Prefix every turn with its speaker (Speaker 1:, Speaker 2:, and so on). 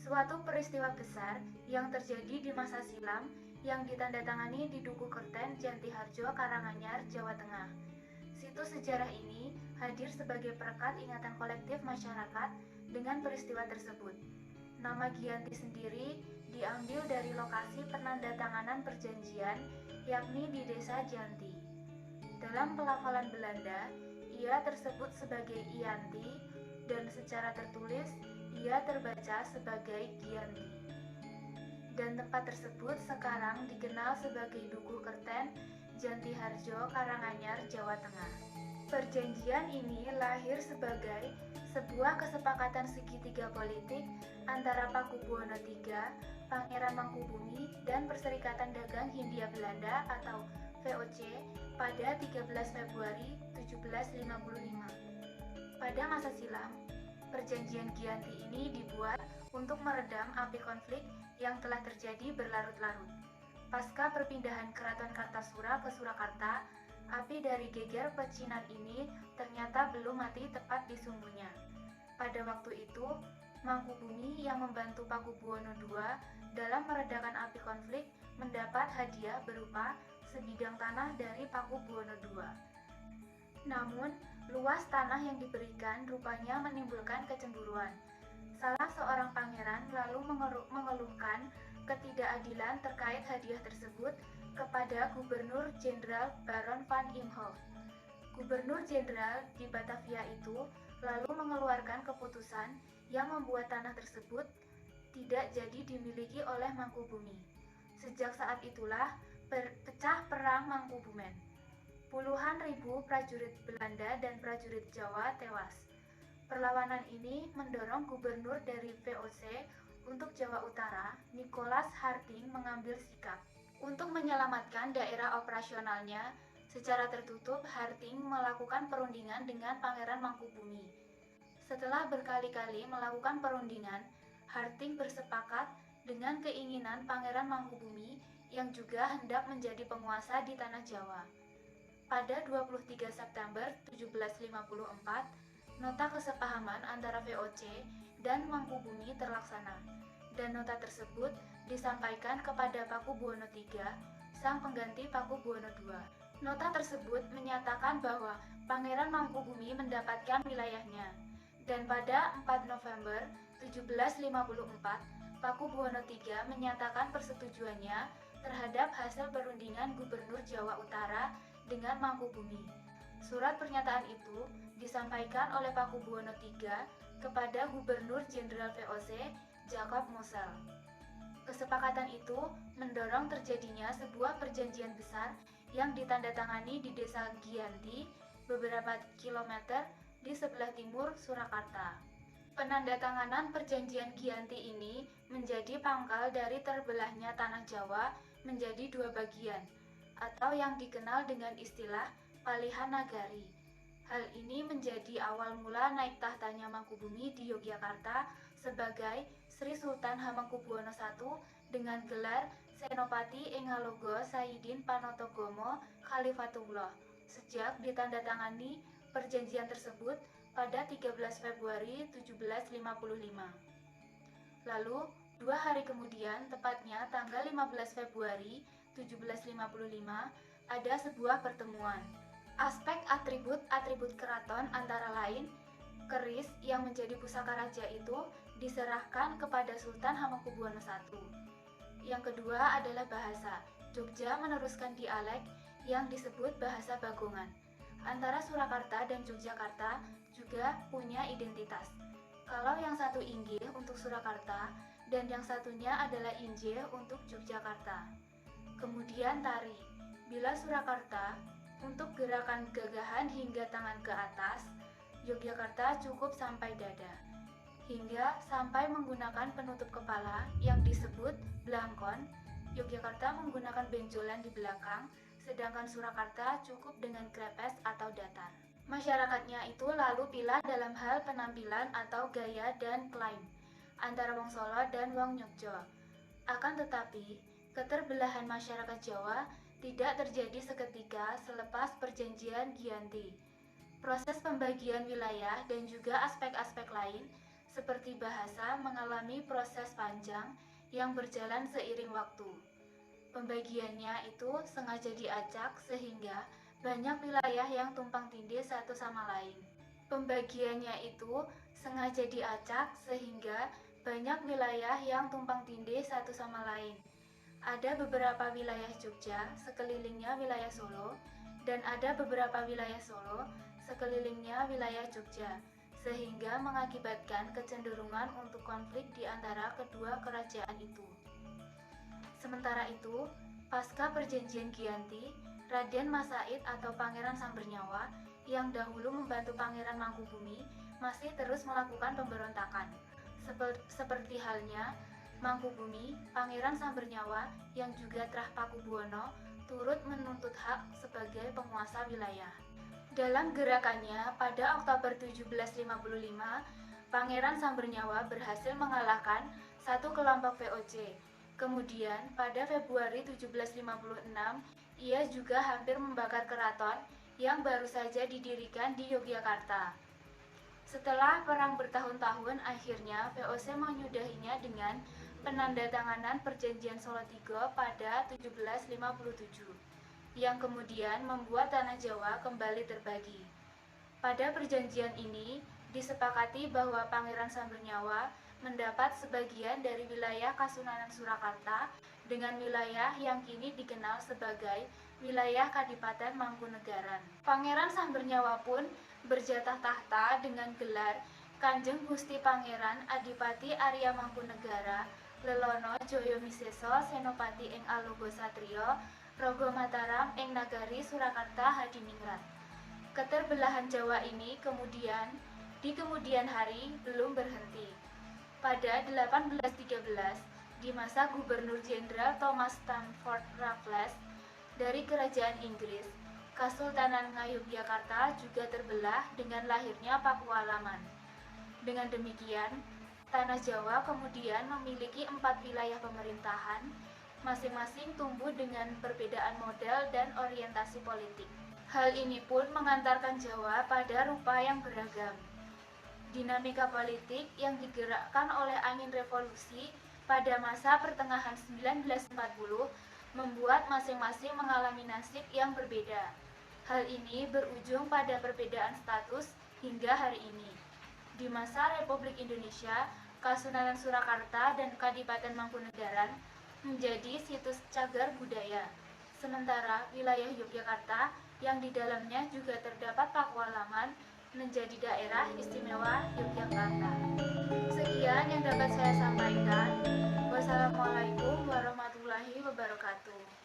Speaker 1: suatu peristiwa besar yang terjadi di masa silam yang ditandatangani di Duku Kerten, Jantiharjo, Karanganyar, Jawa Tengah. Situs sejarah ini hadir sebagai perekat ingatan kolektif masyarakat dengan peristiwa tersebut. Nama Giyanti sendiri diambil dari lokasi penandatanganan perjanjian, yakni di Desa Janti. Dalam pelafalan Belanda, ia tersebut sebagai Ianti dan secara tertulis ia terbaca sebagai Giyanti. Dan tempat tersebut sekarang dikenal sebagai Duku Kerten, Jantiharjo, Karanganyar, Jawa Tengah. Perjanjian ini lahir sebagai sebuah kesepakatan segitiga politik antara Pakubuwono III, Pangeran Mangkubumi, dan Perserikatan Dagang Hindia Belanda atau VOC pada 13 Februari 1755. Pada masa silam, perjanjian Giyanti ini dibuat untuk meredam api konflik yang telah terjadi berlarut-larut. Pasca perpindahan Keraton Kartasura ke Surakarta, api dari geger pecinan ini ternyata belum mati tepat di sumbunya. Pada waktu itu, Mangkubumi yang membantu Pakubuwono II dalam meredakan api konflik mendapat hadiah berupa sebidang tanah dari Pakubuwono II. Namun, luas tanah yang diberikan rupanya menimbulkan kecemburuan. Salah seorang pangeran lalu mengeluhkan ketidakadilan terkait hadiah tersebut kepada Gubernur Jenderal Baron van Imhoff. Gubernur Jenderal di Batavia itu lalu mengeluarkan keputusan yang membuat tanah tersebut tidak jadi dimiliki oleh Mangkubumi. Sejak saat itulah pecah perang Mangkubumen. Puluhan ribu prajurit Belanda dan prajurit Jawa tewas. Perlawanan ini mendorong gubernur dari VOC untuk Jawa Utara, Nicholas Harting, mengambil sikap. Untuk menyelamatkan daerah operasionalnya, secara tertutup Harting melakukan perundingan dengan Pangeran Mangkubumi. Setelah berkali-kali melakukan perundingan, Harting bersepakat dengan keinginan Pangeran Mangkubumi yang juga hendak menjadi penguasa di tanah Jawa. Pada 23 September 1754, nota kesepahaman antara VOC dan Mangkubumi terlaksana, dan nota tersebut disampaikan kepada Pakubuwono III, sang pengganti Pakubuwono II. Nota tersebut menyatakan bahwa Pangeran Mangkubumi mendapatkan wilayahnya, dan pada 4 November 1754, Pakubuwono III menyatakan persetujuannya terhadap hasil perundingan Gubernur Jawa Utara dengan Mangkubumi. Surat pernyataan itu disampaikan oleh Pakubuwono III kepada Gubernur Jenderal VOC Jacob Mosel. Kesepakatan itu mendorong terjadinya sebuah perjanjian besar yang ditandatangani di Desa Giyanti, beberapa kilometer di sebelah timur Surakarta. Penandatanganan perjanjian Giyanti ini menjadi pangkal dari terbelahnya tanah Jawa menjadi dua bagian, atau yang dikenal dengan istilah Palihan Nagari. Hal ini menjadi awal mula naik tahtanya Mangkubumi di Yogyakarta sebagai Sri Sultan Hamengkubuwono I dengan gelar Senopati Engalogo Saidin Panotogomo Khalifatullah sejak ditandatangani perjanjian tersebut pada 13 Februari 1755. Lalu, 2 hari kemudian, tepatnya tanggal 15 Februari 1755, ada sebuah pertemuan. Aspek atribut-atribut keraton antara lain, keris yang menjadi pusaka raja itu diserahkan kepada Sultan Hamengkubuwono I. Yang kedua adalah bahasa. Jogja meneruskan dialek yang disebut bahasa Bagongan. Antara Surakarta dan Yogyakarta juga punya identitas. Kalau yang satu inggih untuk Surakarta dan yang satunya adalah injil untuk Yogyakarta. Kemudian tari. Bila Surakarta untuk gerakan gagahan hingga tangan ke atas, Yogyakarta cukup sampai dada. Hingga sampai menggunakan penutup kepala yang disebut blangkon, Yogyakarta menggunakan benjolan di belakang, sedangkan Surakarta cukup dengan krepes atau datar. Masyarakatnya itu lalu pilah dalam hal penampilan atau gaya dan klaim antara Wong Solo dan Wong Nyokjo. Akan tetapi, keterbelahan masyarakat Jawa tidak terjadi seketika selepas perjanjian Giyanti. Proses pembagian wilayah dan juga aspek-aspek lain seperti bahasa mengalami proses panjang yang berjalan seiring waktu. Pembagiannya itu sengaja diacak sehingga banyak wilayah yang tumpang tindih satu sama lain. Pembagiannya itu sengaja diacak sehingga banyak wilayah yang tumpang tindih satu sama lain. Ada beberapa wilayah Jogja, sekelilingnya wilayah Solo, dan ada beberapa wilayah Solo, sekelilingnya wilayah Jogja, sehingga mengakibatkan kecenderungan untuk konflik di antara kedua kerajaan itu. Sementara itu, pasca perjanjian Giyanti, Raden Mas Said atau Pangeran Sambernyawa yang dahulu membantu Pangeran Mangkubumi masih terus melakukan pemberontakan. Seperti halnya Mangkubumi, Pangeran Sambernyawa yang juga Trah Pakubuwono turut menuntut hak sebagai penguasa wilayah. Dalam gerakannya pada Oktober 1755, Pangeran Sambernyawa berhasil mengalahkan satu kelompok VOC. Kemudian pada Februari 1756, ia juga hampir membakar keraton yang baru saja didirikan di Yogyakarta. Setelah perang bertahun-tahun, akhirnya VOC menyudahinya dengan penandatanganan Perjanjian Solo III pada 1757, yang kemudian membuat tanah Jawa kembali terbagi. Pada perjanjian ini, disepakati bahwa Pangeran Sambernyawa mendapat sebagian dari wilayah Kasunanan Surakarta dengan wilayah yang kini dikenal sebagai wilayah Kadipaten Mangkunegaran. Pangeran Sambernyawa pun berjatah tahta dengan gelar Kanjeng Gusti Pangeran Adipati Arya Mangkunegara Lelono Joyo Miseso Senopati ing Alogo Satrio Rogo Mataram ing Nagari Surakarta Hadiningrat. Keterbelahan Jawa ini di kemudian hari belum berhenti. Pada 1813, di masa Gubernur Jenderal Thomas Stamford Raffles dari Kerajaan Inggris, Kesultanan Ngayogyakarta juga terbelah dengan lahirnya Pakualaman. Dengan demikian, tanah Jawa kemudian memiliki 4 wilayah pemerintahan, masing-masing tumbuh dengan perbedaan model dan orientasi politik. Hal ini pun mengantarkan Jawa pada rupa yang beragam. Dinamika politik yang digerakkan oleh angin revolusi pada masa pertengahan 1940 membuat masing-masing mengalami nasib yang berbeda. Hal ini berujung pada perbedaan status hingga hari ini. Di masa Republik Indonesia, Kasunanan Surakarta dan Kadipaten Mangkunegaran menjadi situs cagar budaya. Sementara wilayah Yogyakarta yang di dalamnya juga terdapat Pakualaman menjadi daerah istimewa Yogyakarta. Sekian yang dapat saya sampaikan. Wassalamualaikum warahmatullahi wabarakatuh.